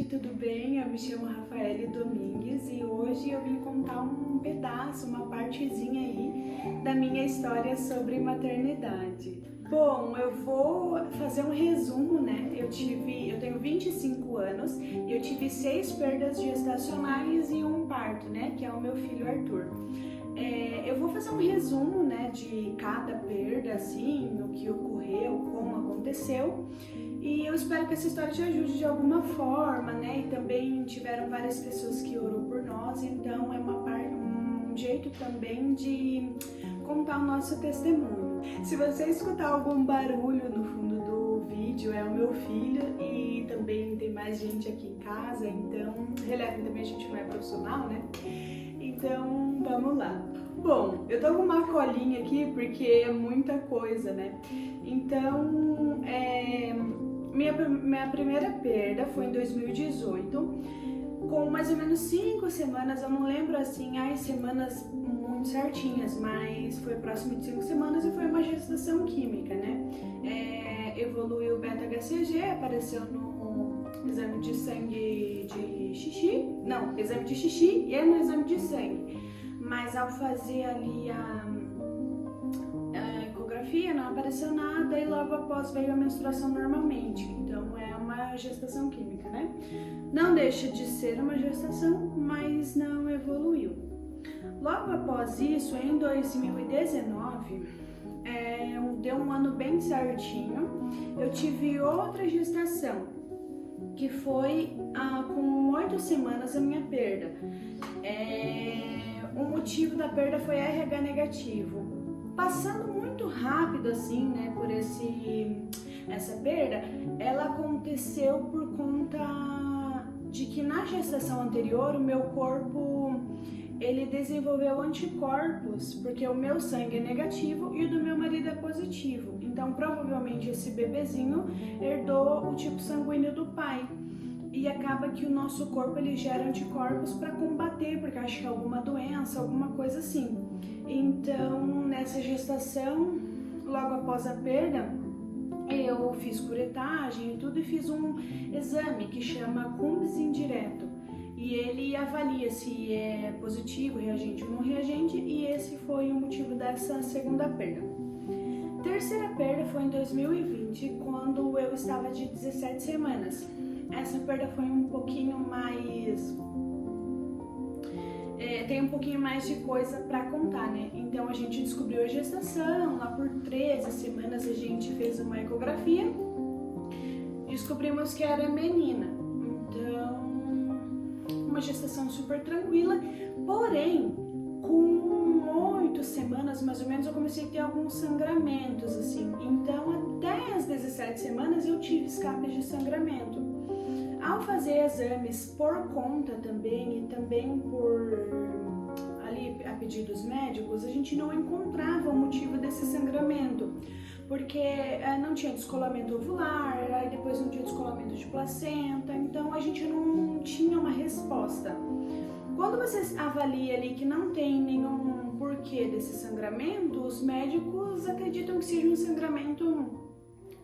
tudo bem? Eu me chamo Rafaele Domingues e hoje eu vim contar um pedaço, uma partezinha aí da minha história sobre maternidade. Bom, eu vou fazer um resumo, né? Eu tenho 25 anos e eu tive 6 perdas gestacionais e um parto, né? Que é o meu filho Arthur. Eu vou fazer um resumo, né, de cada perda, assim, o que ocorreu, como aconteceu. E eu espero que essa história te ajude de alguma forma, né? E também tiveram várias pessoas que orou por nós, então é um jeito também de contar o nosso testemunho. Se você escutar algum barulho no fundo do vídeo, é o meu filho e também tem mais gente aqui em casa, então relevem também, a gente não é profissional, né? Então, vamos lá. Bom, eu tô com uma colinha aqui porque é muita coisa, né? Então, minha primeira perda foi em 2018, com mais ou menos 5 semanas, eu não lembro assim, as semanas muito certinhas, mas foi próximo de 5 semanas e foi uma gestação química, né? Evoluiu o beta-HCG, apareceu no exame de sangue de xixi, não, exame de xixi e no exame de sangue, mas ao fazer ali a ecografia não apareceu nada e logo após veio a menstruação normalmente, então é uma gestação química, né? Não deixa de ser uma gestação, mas não evoluiu. Logo após isso, em 2019, deu um ano bem certinho, eu tive outra gestação, que foi com 8 semanas a minha perda. O motivo da perda foi RH negativo. Passando muito rápido assim, né, por essa perda, ela aconteceu por conta de que na gestação anterior o meu corpo ele desenvolveu anticorpos, porque o meu sangue é negativo e o do meu marido é positivo. Então, provavelmente esse bebezinho herdou o tipo sanguíneo do pai. E acaba que o nosso corpo ele gera anticorpos para combater, porque acha que é alguma doença, alguma coisa assim. Então, nessa gestação, logo após a perda, eu fiz curetagem e tudo e fiz um exame que chama Coombs indireto. E ele avalia se é positivo, reagente ou não reagente, e esse foi o motivo dessa segunda perda. Terceira perda foi em 2020, quando eu estava de 17 semanas. Essa perda foi um pouquinho mais... tem um pouquinho mais de coisa para contar, né? Então a gente descobriu a gestação, lá por 13 semanas a gente fez uma ecografia, descobrimos que era menina. Então, uma gestação super tranquila, porém, com 8 semanas mais ou menos eu comecei a ter alguns sangramentos, assim. Então, até as 17 semanas eu tive escapes de sangramento. Ao fazer exames por conta também e também por ali a pedido dos médicos, a gente não encontrava o motivo desse sangramento, porque não tinha descolamento ovular, aí depois não tinha descolamento de placenta, então a gente não tinha uma resposta. Quando você avalia ali que não tem nenhum porquê desse sangramento, os médicos acreditam que seja um sangramento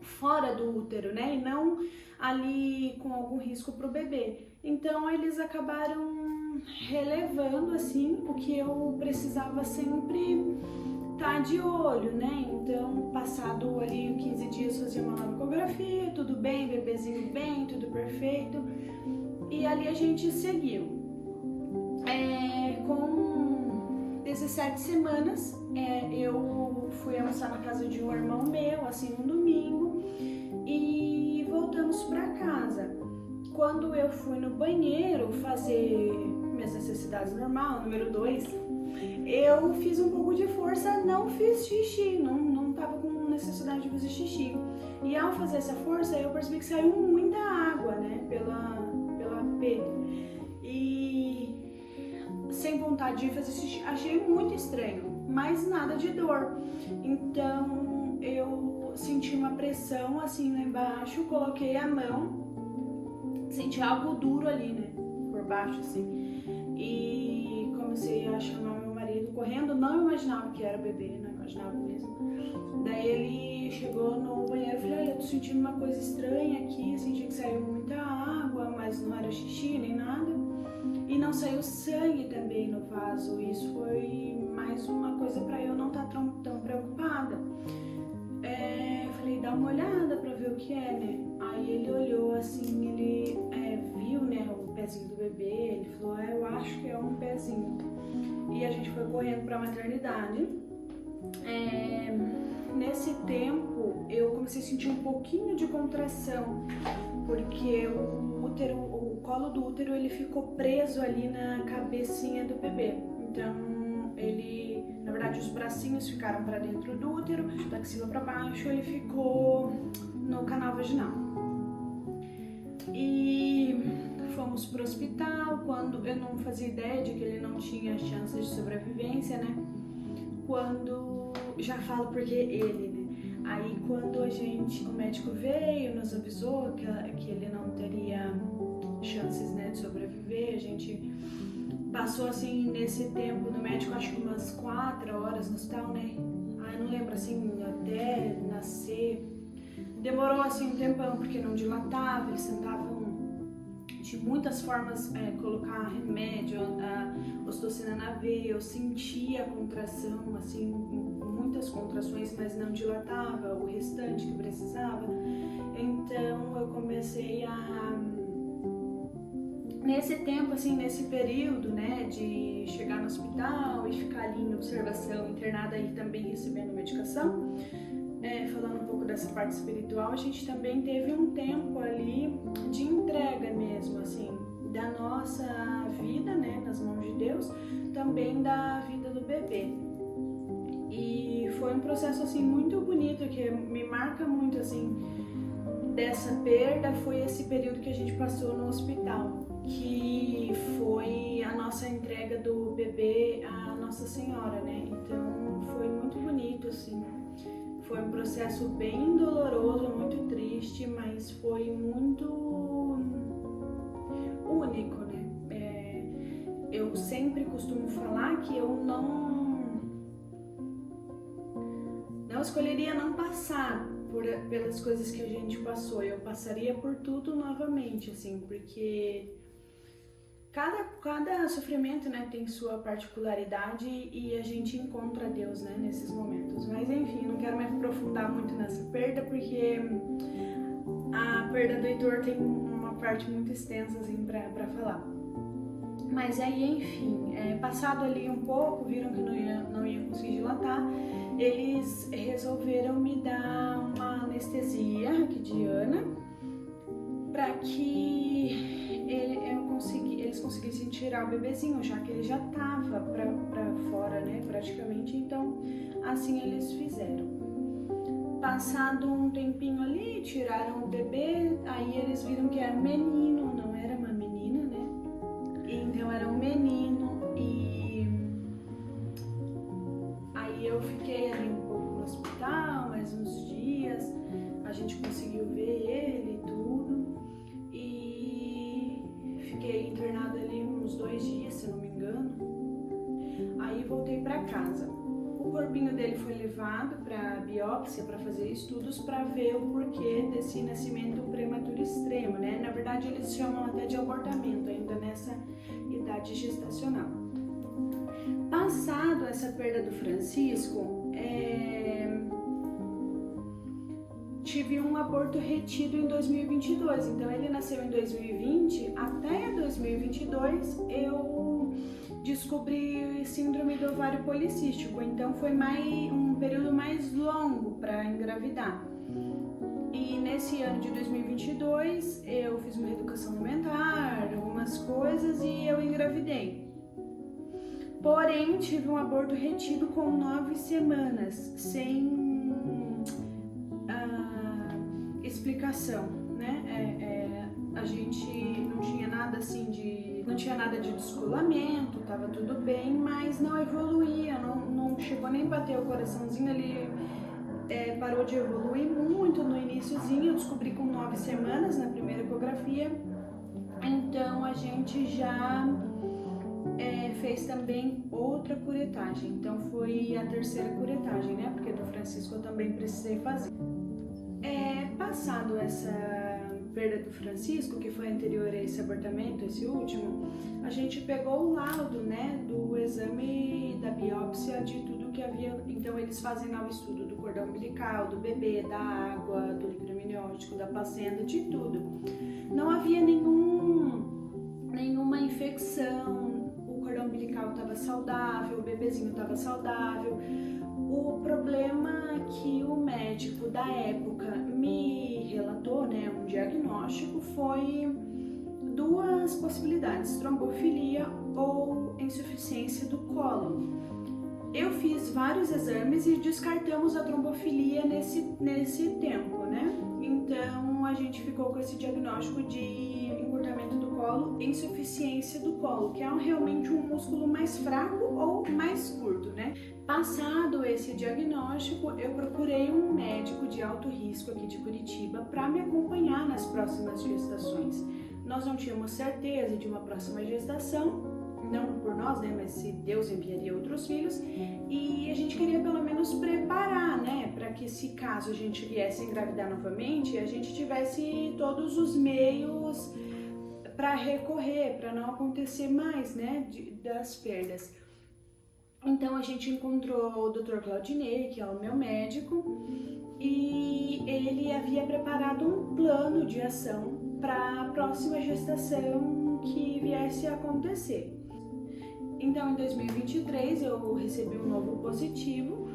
fora do útero, né? E não ali com algum risco para o bebê. Então eles acabaram relevando assim o que eu precisava sempre estar de olho, né? Então, passado ali 15 dias fazia uma nova ecografia, tudo bem, bebezinho bem, tudo perfeito. E ali a gente seguiu. Com 17 semanas, eu fui almoçar na casa de um irmão meu, assim, um domingo, e voltamos para casa. Quando eu fui no banheiro fazer minhas necessidades normal, número 2, eu fiz um pouco de força, não fiz xixi, não tava com necessidade de fazer xixi. E ao fazer essa força, eu percebi que saiu muita água, né, pela P. E sem vontade de fazer xixi, achei muito estranho, mas nada de dor. Então eu senti uma pressão assim lá embaixo, coloquei a mão, senti algo duro ali, né, por baixo assim, e comecei a chamar meu marido. correndo, não imaginava que era bebê, não imaginava mesmo. Daí ele chegou no banheiro e falou, eu tô sentindo uma coisa estranha aqui, senti que saiu muita água, mas não era xixi nem nada. E não saiu sangue também no vaso. Isso foi mais uma coisa para eu não estar tão preocupada. Eu falei, dá uma olhada pra ver o que é, né? Aí ele olhou assim, ele viu, né, o pezinho do bebê, ele falou, eu acho que é um pezinho. E a gente foi correndo pra maternidade. Nesse tempo, eu comecei a sentir um pouquinho de contração, porque o colo do útero, ele ficou preso ali na cabecinha do bebê. Então, na verdade, os bracinhos ficaram para dentro do útero, da axila para baixo, ele ficou no canal vaginal. E fomos pro hospital, quando eu não fazia ideia de que ele não tinha chances de sobrevivência, né? Já falo porque ele, né? Aí quando o médico veio, nos avisou que ele não teria chances, né, de sobreviver, a gente passou assim nesse tempo no médico, acho que umas 4 horas no hospital, né? Eu não lembro assim, até nascer. Demorou assim um tempão porque não dilatava, eles tentavam de muitas formas colocar remédio, ocitocina na veia, eu sentia a contração, assim, muitas contrações, mas não dilatava o restante que precisava. Então eu comecei nesse tempo, assim, nesse período, né, de chegar no hospital e ficar ali em observação, internada e também recebendo medicação, falando um pouco dessa parte espiritual, a gente também teve um tempo ali de entrega mesmo, assim, da nossa vida, né, nas mãos de Deus, também da vida do bebê. E foi um processo, assim, muito bonito, que me marca muito, assim, dessa perda, foi esse período que a gente passou no hospital, que foi a nossa entrega do bebê à Nossa Senhora, né? Então foi muito bonito, assim. Foi um processo bem doloroso, muito triste, mas foi muito único, né? Eu sempre costumo falar que eu não escolheria não passar pelas coisas que a gente passou, eu passaria por tudo novamente, assim, porque cada sofrimento, né, tem sua particularidade e a gente encontra Deus, né, nesses momentos. Mas enfim, não quero me aprofundar muito nessa perda, porque a perda do Heitor tem uma parte muito extensa, assim, pra falar. Mas aí, enfim, passado ali um pouco, viram que não ia conseguir dilatar, eles resolveram me dar uma anestesia raquidiana para que eles conseguissem tirar o bebezinho, já que ele já estava para fora, né, praticamente. Então, assim eles fizeram. Passado um tempinho ali, tiraram o bebê, aí eles viram que era um menino, não era uma menina, né? Então era um menino e aí eu fiquei ali um pouco no hospital, mais uns dias, a gente conseguiu ver ele e tudo, e fiquei internada ali uns 2 dias, se não me engano. Aí voltei para casa. O corpinho dele foi levado para biópsia, para fazer estudos, para ver o porquê desse nascimento prematuro extremo, né? Na verdade, eles chamam até de abortamento, ainda nessa idade gestacional. Passado essa perda do Francisco, tive um aborto retido em 2022. Então, ele nasceu em 2020. Até 2022, eu descobri síndrome do ovário policístico, então foi um período mais longo para engravidar. E nesse ano de 2022 eu fiz uma reeducação alimentar, algumas coisas, e eu engravidei. Porém, tive um aborto retido com 9 semanas, sem explicação, né? A gente não tinha nada assim não tinha nada de descolamento, tava tudo bem, mas não evoluía, não chegou nem a bater o coraçãozinho, ele parou de evoluir muito no iniciozinho. Eu descobri com 9 semanas na primeira ecografia, então a gente já fez também outra curetagem. Então foi a terceira curetagem, né? Porque do Francisco eu também precisei fazer. Passado essa perda do Francisco, que foi anterior a esse abortamento, esse último, a gente pegou o laudo, né, do exame da biópsia de tudo que havia. Então eles fazem lá o estudo do cordão umbilical, do bebê, da água, do líquido amniótico, da placenta, de tudo. Não havia nenhuma infecção, o cordão umbilical estava saudável, o bebezinho estava saudável. O problema que o médico da época me relatou, né, um diagnóstico, foi duas possibilidades: trombofilia ou insuficiência do colo. Eu fiz vários exames e descartamos a trombofilia nesse tempo, né? Então a gente ficou com esse diagnóstico de encurtamento do colo, insuficiência do colo, que é realmente um músculo mais fraco ou mais curto, né? Passado esse diagnóstico, eu procurei um médico de alto risco aqui de Curitiba para me acompanhar nas próximas gestações. Nós não tínhamos certeza de uma próxima gestação, não por nós, né, mas se Deus enviaria outros filhos, e a gente queria pelo menos preparar, né, para que se caso a gente viesse engravidar novamente, a gente tivesse todos os meios para recorrer, para não acontecer mais, né, das perdas. Então a gente encontrou o Dr. Claudinei, que é o meu médico, e ele havia preparado um plano de ação para a próxima gestação que viesse a acontecer. Então em 2023 eu recebi um novo positivo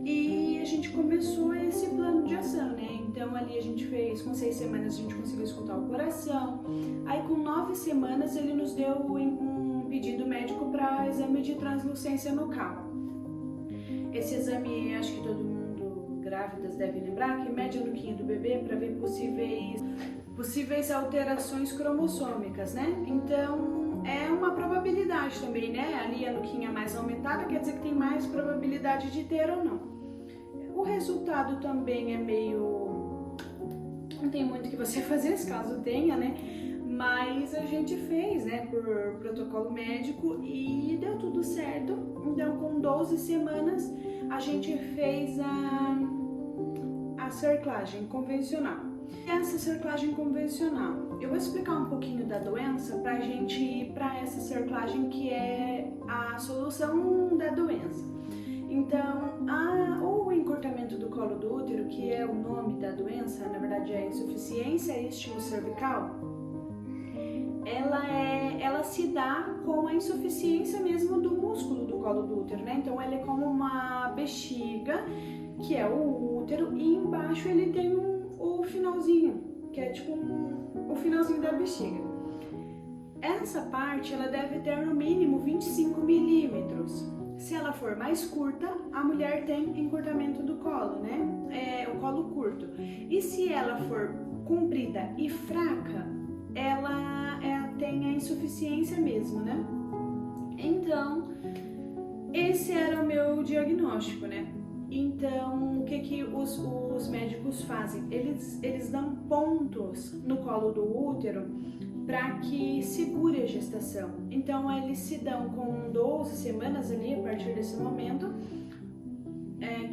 e a gente começou esse plano de ação, né? Então ali a gente fez, com 6 semanas a gente conseguiu escutar o coração, aí com 9 semanas ele nos deu um pedido médico para exame de translucência nucal. Esse exame, acho que todo mundo grávidas deve lembrar, que mede a nuquinha do bebê para ver possíveis alterações cromossômicas, né? Então é uma probabilidade também, né? Ali a nuquinha mais aumentada quer dizer que tem mais probabilidade de ter ou não. O resultado também é meio... não tem muito que você fazer, caso tenha, né? Mas a gente fez, né, por protocolo médico e deu tudo certo. Então, com 12 semanas, a gente fez a cerclagem convencional. E essa cerclagem convencional, eu vou explicar um pouquinho da doença pra gente ir para essa cerclagem que é a solução da doença. Então, o encurtamento do colo do útero, que é o nome da doença, na verdade é a insuficiência isquiocervical, ela se dá com a insuficiência mesmo do músculo do colo do útero, né? Então ela é como uma bexiga, que é o útero, e embaixo ele tem o finalzinho, que é tipo o finalzinho da bexiga. Essa parte ela deve ter no mínimo 25 milímetros. Se ela for mais curta, a mulher tem encurtamento do colo, né? O colo curto. E se ela for comprida e fraca, ela tem a insuficiência mesmo, né? Então, esse era o meu diagnóstico, né? Então, o que os médicos fazem? Eles dão pontos no colo do útero para que segure a gestação. Então, eles se dão com 12 semanas ali, a partir desse momento,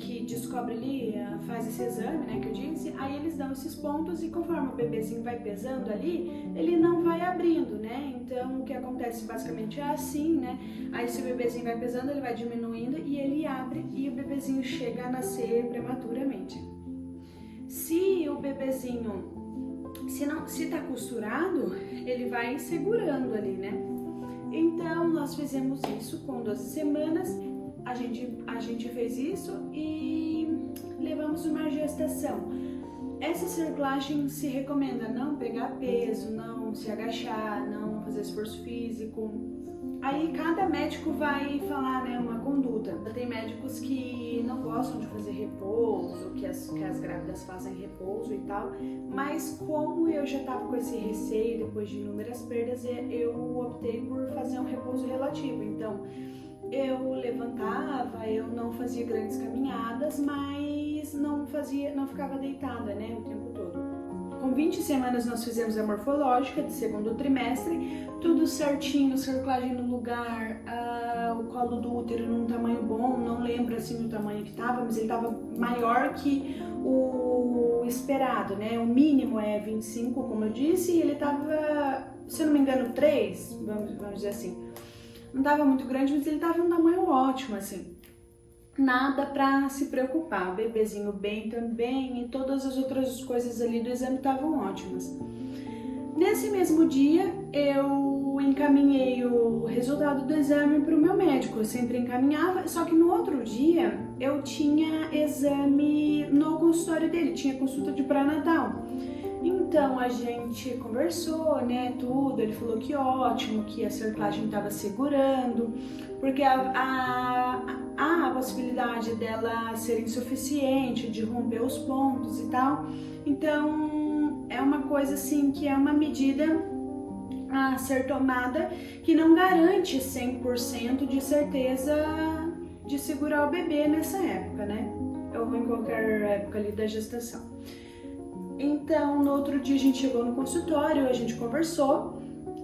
que descobre ali, faz esse exame, né, que eu disse, aí eles dão esses pontos e conforme o bebezinho vai pesando ali, ele não vai abrindo, né? Então, o que acontece basicamente é assim, né? Aí se o bebezinho vai pesando, ele vai diminuindo e ele abre e o bebezinho chega a nascer prematuramente. Se o bebezinho, se tá costurado, ele vai segurando ali, né? Então, nós fizemos isso com 12 semanas. A gente fez isso e levamos uma gestação. Essa cerclagem se recomenda não pegar peso, não se agachar, não fazer esforço físico. Aí cada médico vai falar, né, uma conduta. Tem médicos que não gostam de fazer repouso, que as grávidas fazem repouso e tal, mas como eu já estava com esse receio depois de inúmeras perdas, eu optei por fazer um repouso relativo. Então, eu levantava, eu não fazia grandes caminhadas, mas não ficava deitada, né, o tempo todo. Com 20 semanas nós fizemos a morfológica de segundo trimestre, tudo certinho, cerclagem no lugar, o colo do útero num tamanho bom, não lembro assim o tamanho que estava, mas ele estava maior que o esperado, né? O mínimo é 25, como eu disse, e ele estava, se eu não me engano, 3, vamos dizer assim. Não estava muito grande, mas ele estava em um tamanho ótimo, assim. Nada para se preocupar, bebezinho bem também e todas as outras coisas ali do exame estavam ótimas. Nesse mesmo dia, eu encaminhei o resultado do exame para o meu médico, eu sempre encaminhava, só que no outro dia eu tinha exame no consultório dele, tinha consulta de pré-natal. Então a gente conversou, né, tudo, ele falou que ótimo, que a cerclagem estava segurando, porque há a possibilidade dela ser insuficiente, de romper os pontos e tal. Então é uma coisa assim que é uma medida a ser tomada que não garante 100% de certeza de segurar o bebê nessa época, né? Ou em qualquer época ali da gestação. Então, no outro dia a gente chegou no consultório, a gente conversou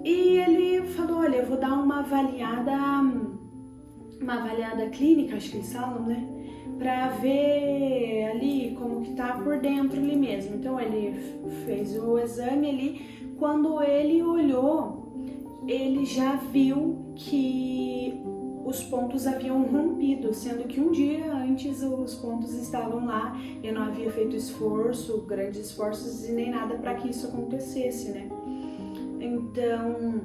e ele falou, olha, eu vou dar uma avaliada clínica, acho que eles falam, né? Pra ver ali como que tá por dentro ali mesmo. Então ele fez o exame ali, quando ele olhou, ele já viu que os pontos haviam rompido, sendo que um dia antes os pontos estavam lá, eu não havia feito esforço, grandes esforços e nem nada para que isso acontecesse, né? Então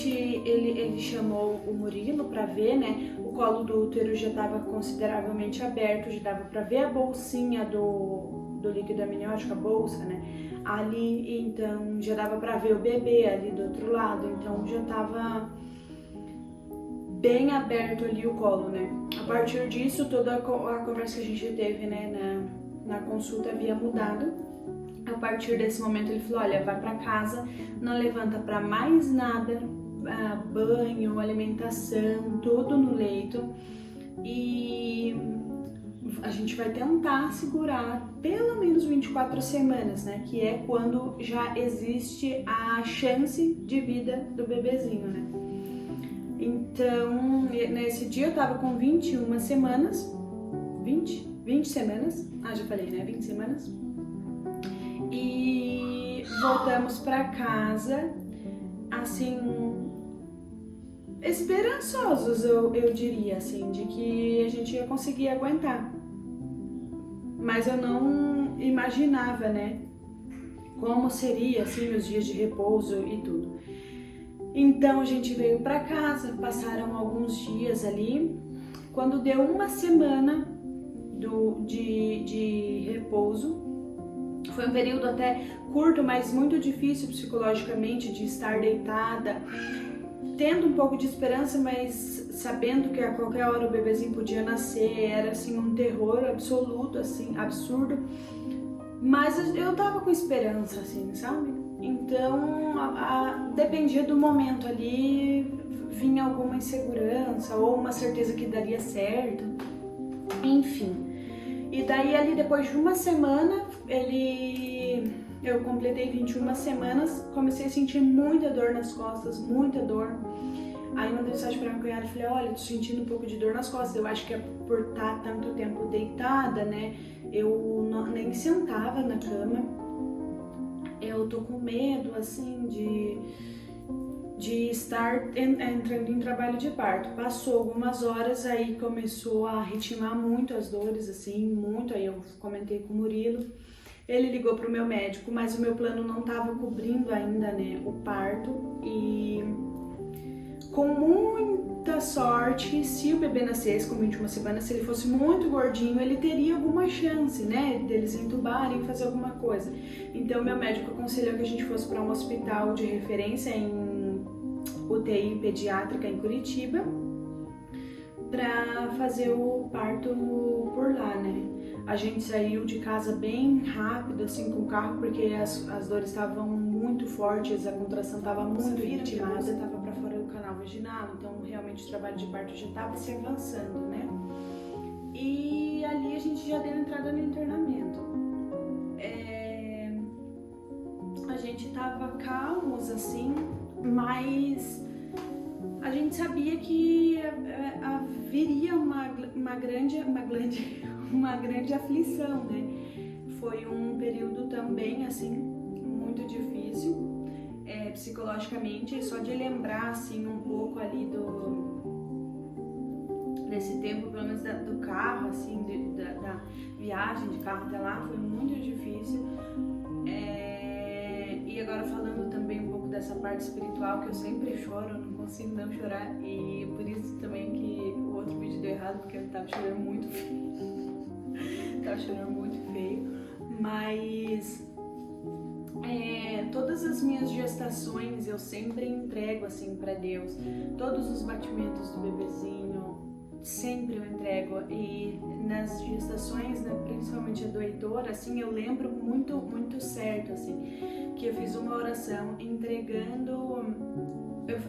ele chamou o Murilo para ver, né? O colo do útero já estava consideravelmente aberto, já dava para ver a bolsinha do líquido amniótico, a bolsa, né? Ali, então já dava para ver o bebê ali do outro lado, então já estava bem aberto ali o colo, né? A partir disso, toda a conversa que a gente teve, né, na consulta havia mudado. A partir desse momento ele falou, olha, vai pra casa, não levanta pra mais nada, banho, alimentação, tudo no leito. E a gente vai tentar segurar pelo menos 24 semanas, né? Que é quando já existe a chance de vida do bebezinho, né? Então, nesse dia eu tava com 21 semanas, 20 semanas, já falei, né, 20 semanas, e voltamos pra casa, assim, esperançosos, eu diria, assim, de que a gente ia conseguir aguentar, mas eu não imaginava, né, como seria, assim, os dias de repouso e tudo. Então a gente veio para casa, passaram alguns dias ali. Quando deu uma semana de repouso, foi um período até curto, mas muito difícil psicologicamente de estar deitada, tendo um pouco de esperança, mas sabendo que a qualquer hora o bebezinho podia nascer, era assim um terror absoluto, assim, absurdo. Mas eu tava com esperança, assim, sabe? Então, dependia do momento ali, vinha alguma insegurança ou uma certeza que daria certo, enfim. E daí ali depois de uma semana, eu completei 21 semanas, comecei a sentir muita dor nas costas, muita dor. Aí mandei mensagem para minha cunhada e falei, olha, tô sentindo um pouco de dor nas costas, eu acho que é por estar tanto tempo deitada, né? Eu nem sentava na cama. Eu tô com medo, assim, de estar entrando em trabalho de parto. Passou algumas horas, aí começou a ritmar muito as dores, assim, muito. Aí eu comentei com o Murilo. Ele ligou pro meu médico, mas o meu plano não tava cobrindo ainda, né, o parto. E com muita sorte, se o bebê nascesse com 21 semanas, se ele fosse muito gordinho, ele teria alguma chance, né, deles entubarem e fazer alguma coisa. Então, meu médico aconselhou que a gente fosse para um hospital de referência em UTI pediátrica em Curitiba para fazer o parto por lá, né. A gente saiu de casa bem rápido, assim, com o carro, porque as dores estavam muito fortes, a contração estava muito ritmada, estava para fora do canal vaginal, então realmente o trabalho de parto já estava se avançando, né? E ali a gente já deu entrada no internamento. a gente tava calmos assim, mas a gente sabia que viria uma grande aflição, né? Foi um período também assim muito difícil, psicologicamente, só de lembrar assim um pouco ali desse tempo, pelo menos do carro, assim, da viagem de carro até lá, foi muito difícil. E agora falando também um pouco dessa parte espiritual, que eu sempre choro, eu não consigo não chorar, e por isso também que o outro vídeo deu errado, porque eu tava chorando muito feio. Tava chorando muito feio, mas todas as minhas gestações eu sempre entrego assim pra Deus, todos os batimentos do bebezinho, sempre eu entrego. E nas gestações, né, principalmente a do Heitor, assim, eu lembro muito, muito certo, assim, que eu fiz uma oração entregando,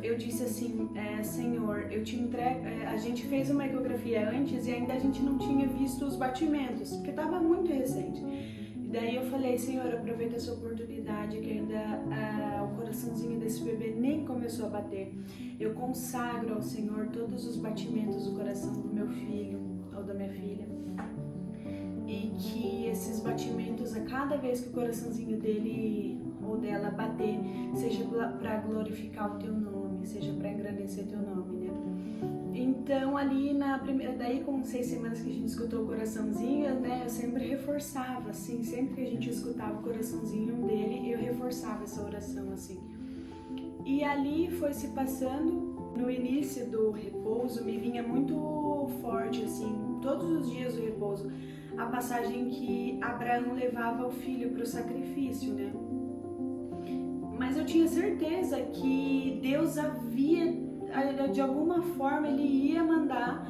eu disse assim, Senhor, eu te entrego, a gente fez uma ecografia antes e ainda a gente não tinha visto os batimentos, porque estava muito recente. E daí eu falei, Senhor, aproveita essa oportunidade que ainda o coraçãozinho desse bebê nem começou a bater. Eu consagro ao Senhor todos os batimentos do coração do meu filho ou da minha filha. E que esses batimentos, a cada vez que o coraçãozinho dele ou dela bater, seja para glorificar o teu nome, seja para engrandecer teu nome, né? Então ali na primeira, daí com 6 semanas que a gente escutou o coraçãozinho, né, eu sempre reforçava, assim, sempre que a gente escutava o coraçãozinho dele, eu reforçava essa oração, assim. E ali foi se passando, no início do repouso me vinha muito forte, assim, todos os dias do repouso, a passagem que Abraão levava o filho para o sacrifício, né? Mas eu tinha certeza que Deus havia, de alguma forma, Ele ia mandar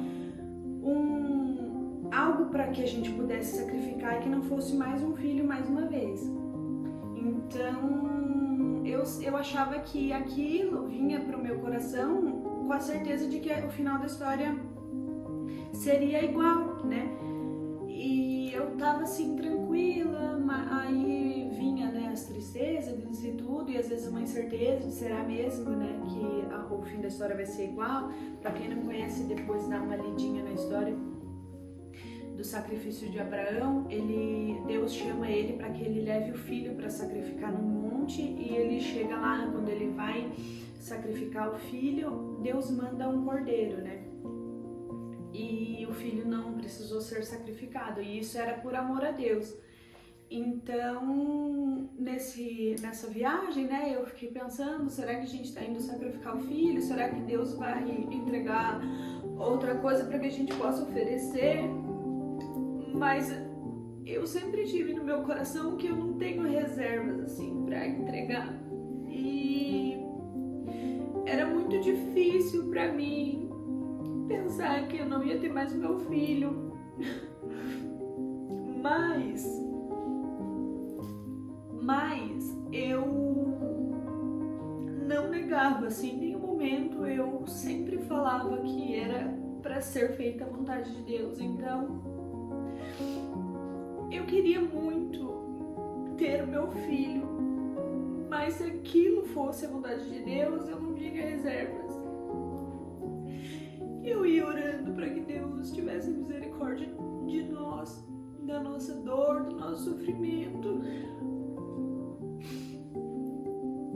algo para que a gente pudesse sacrificar e que não fosse mais um filho mais uma vez. Então, eu achava que aquilo vinha para o meu coração com a certeza de que o final da história seria igual, né? E eu tava assim, tranquila, aí vinha, né, as tristezas e tudo, e às vezes uma incerteza, será mesmo, né, que o fim da história vai ser igual? Pra quem não conhece, depois dá uma lidinha na história do sacrifício de Abraão. Deus chama ele para que ele leve o filho para sacrificar no monte, e ele chega lá, quando ele vai sacrificar o filho, Deus manda um cordeiro, né? E o filho não precisou ser sacrificado, e isso era por amor a Deus. Então, nessa viagem, né, eu fiquei pensando, será que a gente está indo sacrificar o filho? Será que Deus vai entregar outra coisa para que a gente possa oferecer? Mas eu sempre tive no meu coração que eu não tenho reservas assim para entregar, e era muito difícil para mim pensar que eu não ia ter mais o meu filho. Mas eu não negava, assim, em nenhum momento eu sempre falava que era para ser feita a vontade de Deus. Então eu queria muito ter o meu filho, mas se aquilo fosse a vontade de Deus, eu não tinha reservas. Eu ia orando para que Deus tivesse misericórdia de nós, da nossa dor, do nosso sofrimento.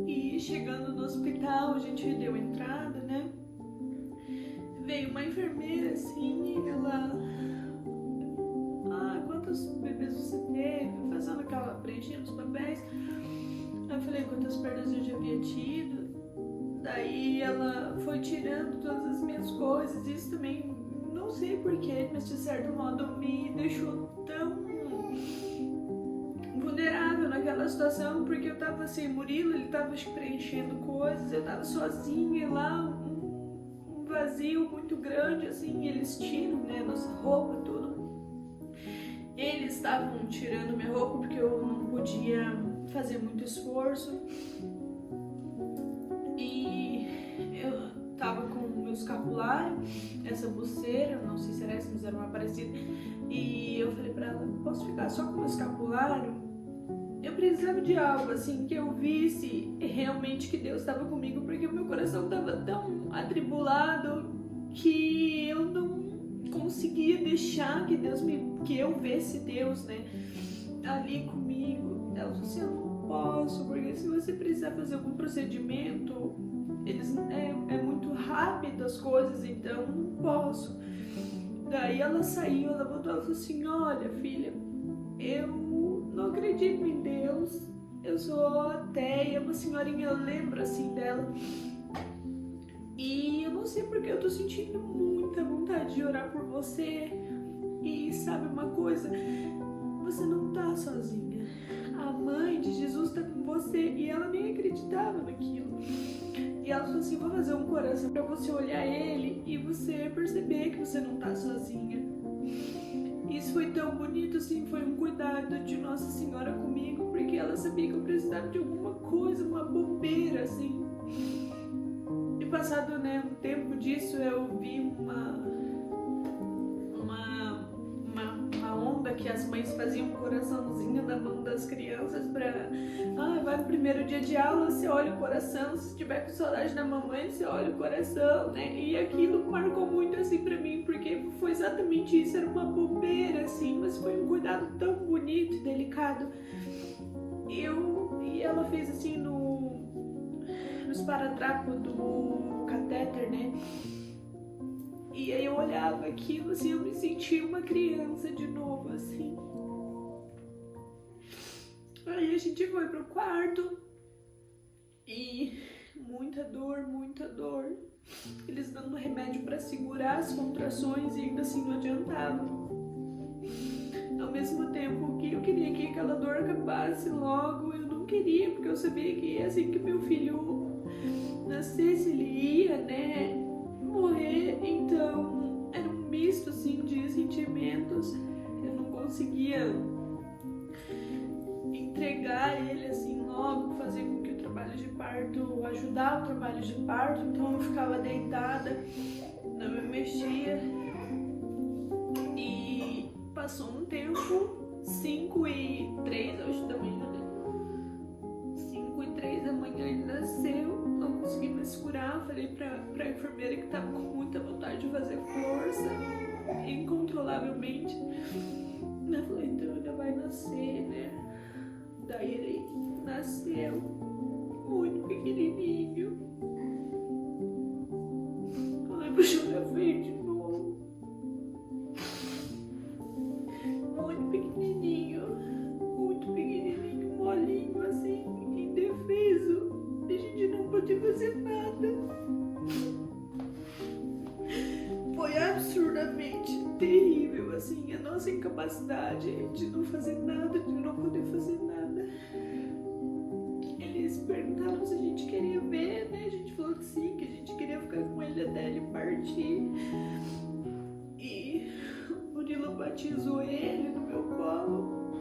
E chegando no hospital, a gente deu entrada, né? Veio uma enfermeira assim, e ela... quantos bebês você teve? Fazendo aquela preenchendo os papéis. Eu falei quantas perdas eu já havia tido. Daí ela foi tirando todas as minhas coisas. Isso também, não sei porquê, mas de certo modo me deixou tão vulnerável naquela situação, porque eu tava assim, Murilo, ele tava preenchendo coisas, eu tava sozinha lá, um vazio muito grande, assim, eles tiram, né, nossa roupa, tudo. Eles estavam tirando minha roupa porque eu não podia fazer muito esforço. E eu tava com o meu escapulário, essa pulseira, não sei se era essa, mas era uma parecida. E eu falei pra ela, posso ficar só com o meu escapulário? eu precisava de algo assim que eu visse realmente que Deus estava comigo, porque o meu coração estava tão atribulado que eu não conseguia deixar que eu visse Deus, né, ali comigo. Ela falou assim, eu não posso, porque se você precisar fazer algum procedimento, é muito rápido as coisas, então não posso. Daí ela saiu, ela voltou, ela falou assim, olha filha, eu não acredito em Deus, eu sou ateia. Uma senhorinha, eu lembro assim dela, e eu não sei porque eu tô sentindo muita vontade de orar por você. E sabe uma coisa, você não tá sozinha, a mãe de Jesus tá com você. E ela nem acreditava naquilo, e ela falou assim, vou fazer um coração pra você olhar ele e você perceber que você não tá sozinha. Isso foi tão bonito, assim, foi um cuidado de Nossa Senhora comigo, porque ela sabia que eu precisava de alguma coisa, uma bobeira, assim. E passado, né, um tempo disso, eu vi uma onda que as mães faziam um coraçãozinho na mão das crianças pra... vai no primeiro dia de aula, você olha o coração, se tiver com saudade da mamãe, você olha o coração, né? E aquilo marcou muito, assim, pra mim, porque foi exatamente isso, era uma bobeira, assim, mas foi um cuidado tão bonito e delicado. E ela fez, assim, no esparadrapo do catéter, né? E aí eu olhava aquilo, assim, eu me sentia uma criança de novo, assim. Aí a gente foi pro quarto e muita dor, muita dor. Eles dando remédio pra segurar as contrações e ainda assim não adiantava. Ao mesmo tempo que eu queria que aquela dor acabasse logo, eu não queria, porque eu sabia que assim que meu filho nascesse, ele ia, né, morrer. Então era um misto, assim, de sentimentos. Eu não conseguia entregar ele assim logo, fazer com que o trabalho de parto, ajudar o trabalho de parto. Então eu ficava deitada, não me mexia. E passou um tempo, 5h03, acho, da manhã, né? 5h03 da manhã ele nasceu. Não consegui me segurar, falei pra enfermeira que tava com muita vontade de fazer força, incontrolavelmente. Ela falou, então ainda vai nascer, né? Daí ele nasceu muito pequenininho. Ai, puxou minha veia de novo. Muito pequenininho, molinho, assim, indefeso. A gente não podia fazer nada. Foi absurdamente terrível, assim, a nossa incapacidade de não fazer nada, de não poder fazer nada. Eles perguntaram se a gente queria ver, né? A gente falou que sim, que a gente queria ficar com ele até ele partir. E o Murilo batizou ele no meu colo.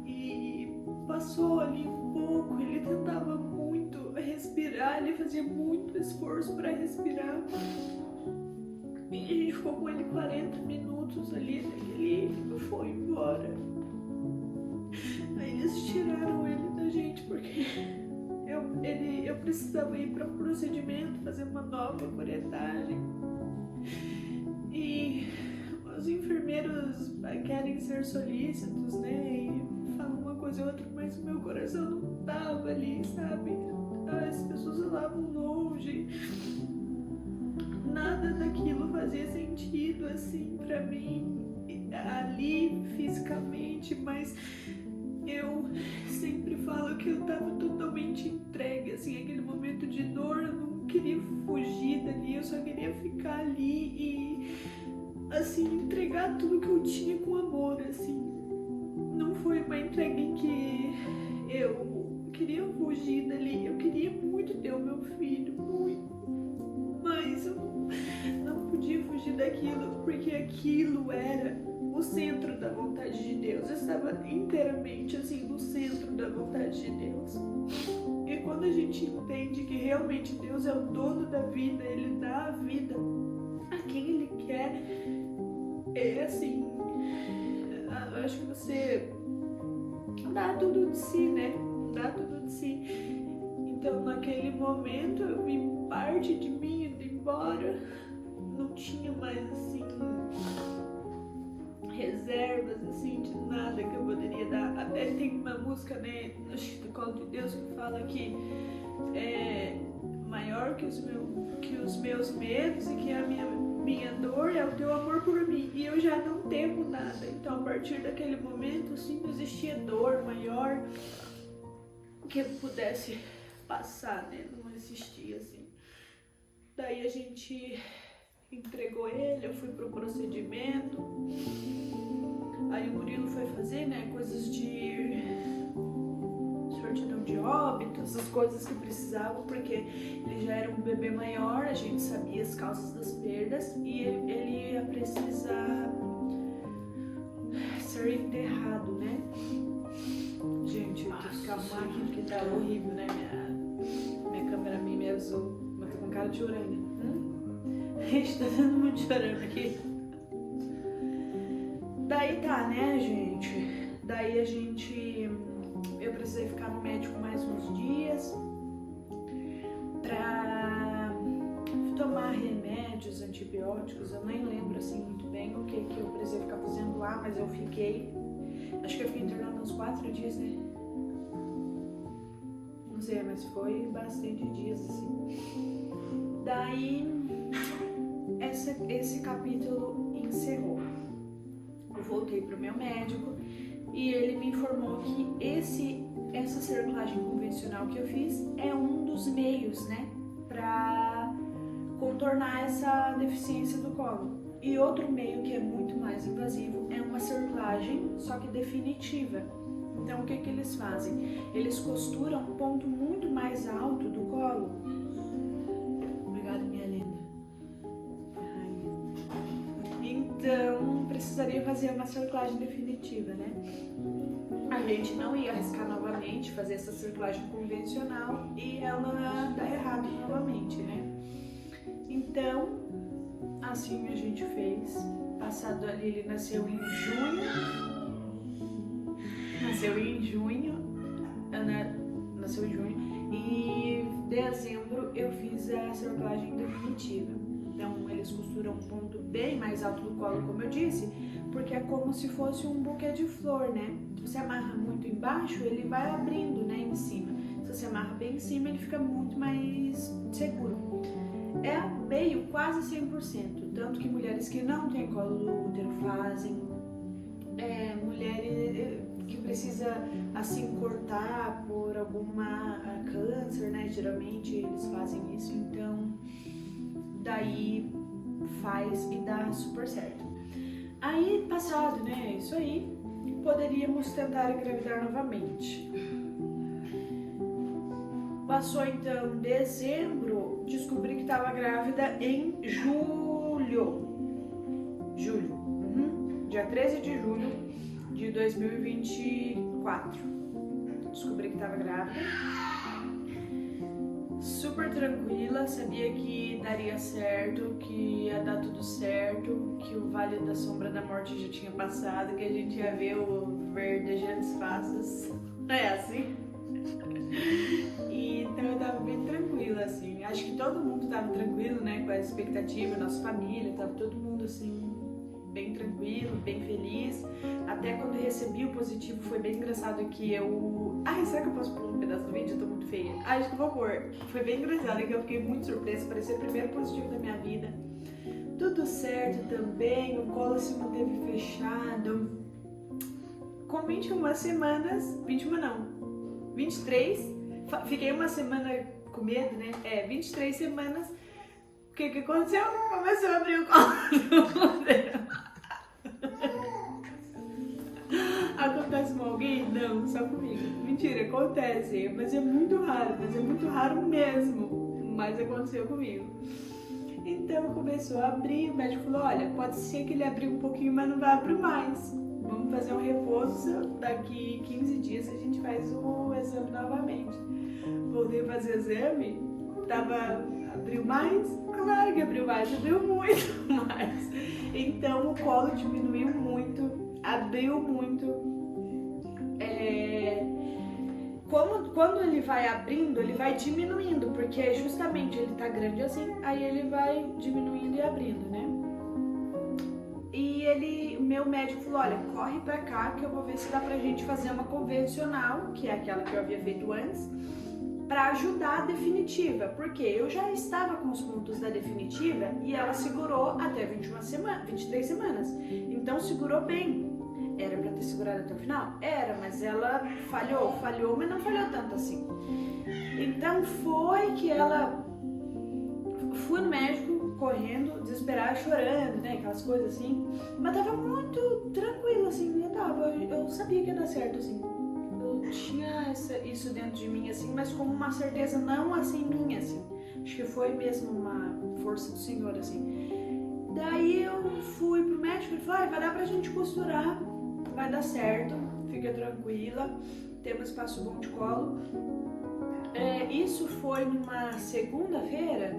E passou ali um pouco, ele tentava muito respirar, ele fazia muito esforço para respirar. E a gente ficou com ele 40 minutos ali, ele foi embora. Aí eles tiraram ele da gente porque eu precisava ir para um procedimento, fazer uma nova curetagem. E os enfermeiros querem ser solícitos, né? E falam uma coisa ou outra, mas o meu coração não tava ali, sabe? As pessoas estavam longe. Nada daquilo fazia sentido, assim, pra mim, ali, fisicamente, mas eu sempre falo que eu tava totalmente entregue, assim, aquele momento de dor, eu não queria fugir dali, eu só queria ficar ali e, assim, entregar tudo que eu tinha com amor, assim. Não foi uma entrega em que eu queria fugir dali, eu queria muito ter o meu filho, muito, mas eu não podia fugir daquilo, porque aquilo era o centro da vontade de Deus. Eu estava inteiramente assim no centro da vontade de Deus. E quando a gente entende que realmente Deus é o dono da vida, Ele dá a vida a quem Ele quer, é assim, eu acho que você dá momento eu vi parte de mim indo embora, não tinha mais assim reservas assim de nada que eu poderia dar. Até tem uma música, né, acho que do Colo de Deus, que fala que é maior que os meus medos e que a minha dor é o teu amor por mim, e eu já não temo nada. Então a partir daquele momento assim não existia dor maior que eu pudesse passar, né? Não existia assim. Daí a gente entregou ele, eu fui pro procedimento. Aí o Murilo foi fazer, né, coisas de certidão de óbito, essas coisas que precisavam, porque ele já era um bebê maior, a gente sabia as causas das perdas e ele ia precisar ser enterrado, né? Gente, eu tenho que ficar aqui porque tá horrível, né? Minha câmera me azul, mas tô com cara de urânia. A gente tá dando muito chorando aqui. Daí tá, né, gente? Daí eu precisei ficar no médico mais uns dias pra tomar remédios, antibióticos. Eu nem lembro assim muito bem o que eu precisei ficar fazendo lá, mas eu fiquei. Acho que eu fiquei internada uns 4 dias, né? Não sei, mas foi bastante dias assim. Daí esse capítulo encerrou. Eu voltei pro meu médico e ele me informou que essa circulagem convencional que eu fiz é um dos meios, né, para contornar essa deficiência do colo. E outro meio que é muito mais invasivo é uma circulagem, só que definitiva. Então o que eles fazem? Eles costuram um ponto muito mais alto do colo. Obrigada, minha linda. Então precisaria fazer uma circulagem definitiva, né? A gente não ia arriscar novamente fazer essa circulagem convencional e ela dar errado novamente, né? Então, assim a gente fez. Passado ali, ele nasceu em junho. Nasceu em junho. E em dezembro eu fiz a circulagem definitiva. Então eles costuram um ponto bem mais alto do colo, como eu disse, porque é como se fosse um buquê de flor, né? Se você amarra muito embaixo, ele vai abrindo, né, em cima. Se você amarra bem em cima, ele fica muito mais seguro. É meio quase 100%, tanto que mulheres que não têm colo do útero fazem, mulheres que precisa assim cortar por alguma câncer, né? Geralmente eles fazem isso, então daí faz e dá super certo. Aí, passado, né, isso aí, poderíamos tentar engravidar novamente. Passou então dezembro, descobri que estava grávida em julho. Dia 13 de julho de 2024. Descobri que estava grávida. Super tranquila, sabia que daria certo, que ia dar tudo certo, que o Vale da Sombra da Morte já tinha passado, que a gente ia ver o verdejando as faces. Não é assim? E, então eu tava bem tranquila, assim. Acho que todo mundo tava tranquilo, né, com a expectativa, nossa família, tava todo mundo assim, bem tranquilo, bem feliz. Até quando eu recebi o positivo foi bem engraçado que eu... Ai, será que eu posso pôr um pedaço do vídeo? Eu tô muito feia. Ai, acho que eu vou pôr. Foi bem engraçado que eu fiquei muito surpresa, parecia o primeiro positivo da minha vida. Tudo certo também, o colo se manteve fechado. Com 21 semanas, 21 não, 23, fiquei uma semana com medo, né? 23 semanas, o que aconteceu? Começou a abrir o colo do útero. Acontece com alguém? Não, só comigo. Mentira, acontece, mas é muito raro mesmo, mas aconteceu comigo. Então começou a abrir, o médico falou, olha, pode ser que ele abriu um pouquinho, mas não vai abrir mais. Vamos fazer um repouso, daqui 15 dias a gente faz o exame novamente. Voltei a fazer o exame, abriu mais? Claro que abriu mais, abriu muito mais. Então o colo diminuiu muito, abriu muito. quando ele vai abrindo, ele vai diminuindo, porque justamente ele tá grande assim, aí ele vai diminuindo e abrindo, né? E o meu médico falou, olha, corre pra cá que eu vou ver se dá pra gente fazer uma convencional, que é aquela que eu havia feito antes, pra ajudar a definitiva, porque eu já estava com os pontos da definitiva e ela segurou até 23 semanas, então segurou bem. Era pra ter segurado até o final? Era, mas ela falhou, mas não falhou tanto assim. Então foi que ela... Fui no médico, correndo, desesperada, chorando, né, aquelas coisas assim. Mas tava muito tranquila, assim, eu sabia que ia dar certo, assim. Eu tinha isso dentro de mim, assim, mas com uma certeza não, assim, minha, assim. Acho que foi mesmo uma força do Senhor, assim. Daí eu fui pro médico e ele falou, vai dar pra gente costurar. Vai dar certo, fica tranquila, temos espaço bom de colo. Isso foi numa segunda-feira,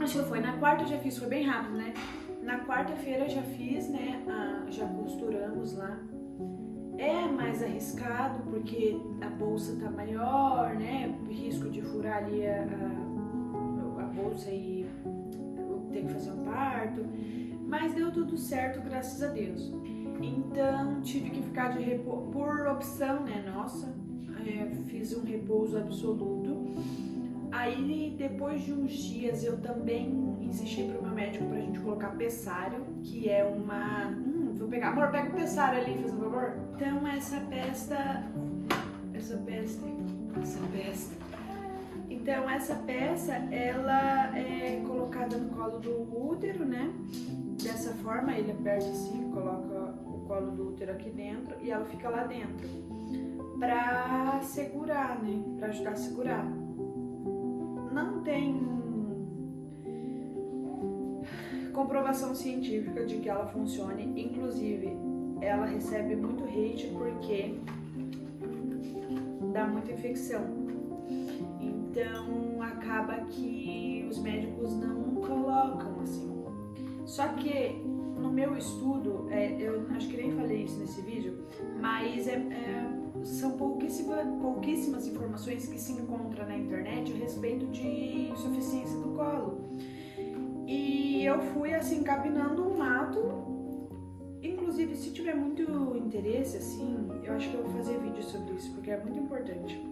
acho que foi na quarta eu já fiz, foi bem rápido, né? Na quarta-feira eu já fiz, né? Já costuramos lá. É mais arriscado porque a bolsa tá maior, né? O risco de furar ali a bolsa e ter que fazer um parto. Mas deu tudo certo, graças a Deus. Então tive que ficar de repouso, por opção, né, nossa, fiz um repouso absoluto. Aí depois de uns dias eu também insisti pro meu médico pra gente colocar pessário, que é uma... vou pegar, amor, pega o pessário ali, faz um favor. Então Então essa peça, ela é colocada no colo do útero, né? Dessa forma, ele aperta assim, coloca o colo do útero aqui dentro e ela fica lá dentro pra segurar, né? Pra ajudar a segurar. Não tem comprovação científica de que ela funcione. Inclusive, ela recebe muito hate porque dá muita infecção. Então, acaba que os médicos não colocam assim. Só que no meu estudo, eu acho que nem falei isso nesse vídeo, mas são pouquíssimas informações que se encontram na internet a respeito de insuficiência do colo. E eu fui assim, capinando um mato. Inclusive, se tiver muito interesse, assim, eu acho que eu vou fazer vídeo sobre isso, porque é muito importante.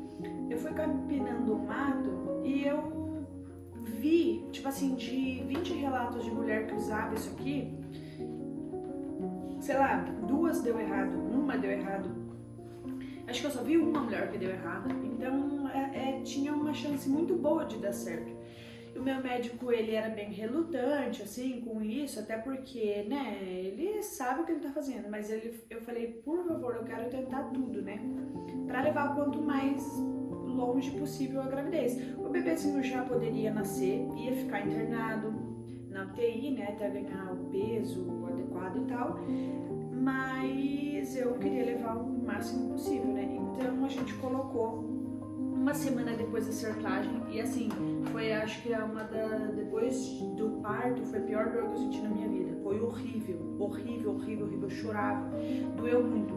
Eu fui capinando um mato e eu vi, tipo assim, de 20 relatos de mulher que usava isso aqui, sei lá, 2 deu errado, 1 deu errado. Acho que eu só vi uma mulher que deu errado, então tinha uma chance muito boa de dar certo. O meu médico, ele era bem relutante, assim, com isso, até porque, né, ele sabe o que ele tá fazendo, mas eu falei, por favor, eu quero tentar tudo, né, pra levar quanto mais longe possível a gravidez. O bebezinho já poderia nascer, ia ficar internado na UTI, né, até ganhar o peso adequado e tal, mas eu queria levar o máximo possível, né, então a gente colocou uma semana depois da cerclagem e assim, foi acho que depois do parto, foi a pior dor que eu senti na minha vida, foi horrível, eu chorava, doeu muito,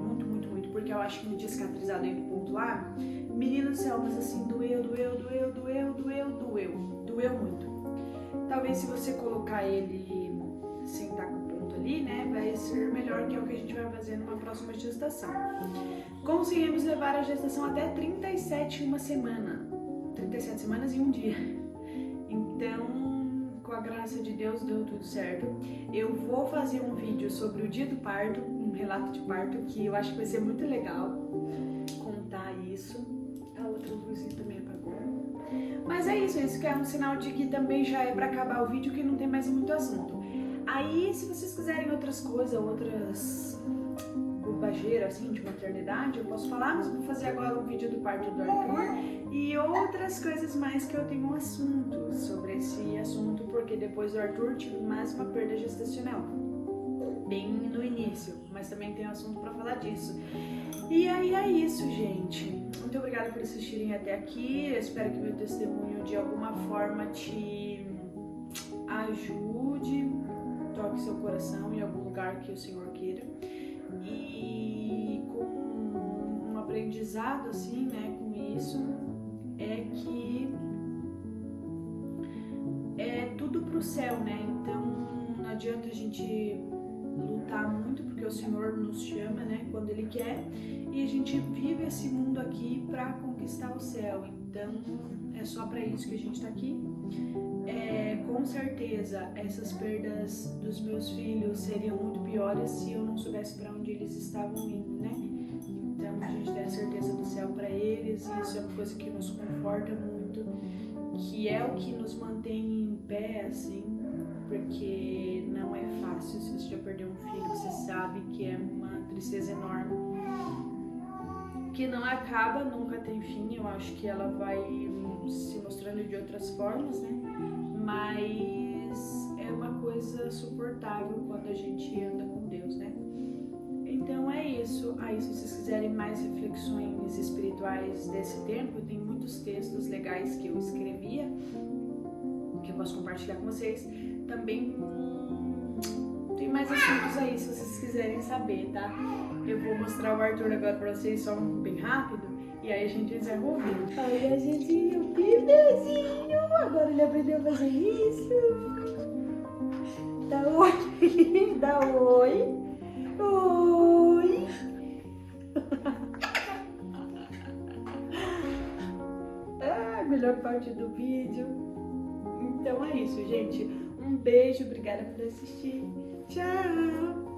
porque eu acho que no dia cicatrizado aí no ponto lá, menina do céu, mas assim, doeu muito. Talvez se você colocar ele sem estar com o ponto ali, né, vai ser melhor, que é o que a gente vai fazer numa próxima gestação. Conseguimos levar a gestação até 37 semanas e um dia. Então, com a graça de Deus, deu tudo certo. Eu vou fazer um vídeo sobre o dia do parto, um relato de parto, que eu acho que vai ser muito legal contar isso. A outra luzinha também apagou. Mas é isso que é um sinal de que também já é pra acabar o vídeo, que não tem mais muito assunto. Aí, se vocês quiserem outras coisas, outras bobageiras assim de maternidade, eu posso falar, mas vou fazer agora um vídeo do parto do Arthur e outras coisas mais que eu tenho um assunto sobre esse assunto, porque depois do Arthur tive mais uma perda gestacional, bem no início, mas também tenho assunto pra falar disso. E aí é isso, gente. Muito obrigada por assistirem até aqui. Eu espero que meu testemunho de alguma forma te ajude, toque seu coração em algum lugar que o Senhor queira. E com uma aprendizado, assim, né, com isso, é que é tudo pro céu, né? Então não adianta a gente lutar muito, porque o Senhor nos chama, né, quando Ele quer, e a gente vive esse mundo aqui para conquistar o céu. Então é só para isso que a gente tá aqui. Com certeza essas perdas dos meus filhos seriam muito piores se eu não soubesse para onde eles estavam indo, né? Então a gente tem a certeza do céu para eles, e isso é uma coisa que nos conforta muito, que é o que nos mantém em pé, assim, porque não é fácil. Se você já perdeu um filho, você sabe que é uma tristeza enorme, que não acaba, nunca tem fim. Eu acho que ela vai se mostrando de outras formas, né? Mas é uma coisa suportável quando a gente anda com Deus, né? Então é isso. Aí, se vocês quiserem mais reflexões espirituais desse tempo, tem muitos textos legais que eu escrevia, que eu posso compartilhar com vocês. Também tem mais assuntos aí, se vocês quiserem saber, tá? Eu vou mostrar o Arthur agora pra vocês, só bem rápido, e aí a gente encerra o vídeo. Olha, gente, o bebezinho! Agora ele aprendeu a fazer isso. Dá oi. Dá oi. Oi. Melhor parte do vídeo. Então é isso, gente. Um beijo, obrigada por assistir. Tchau!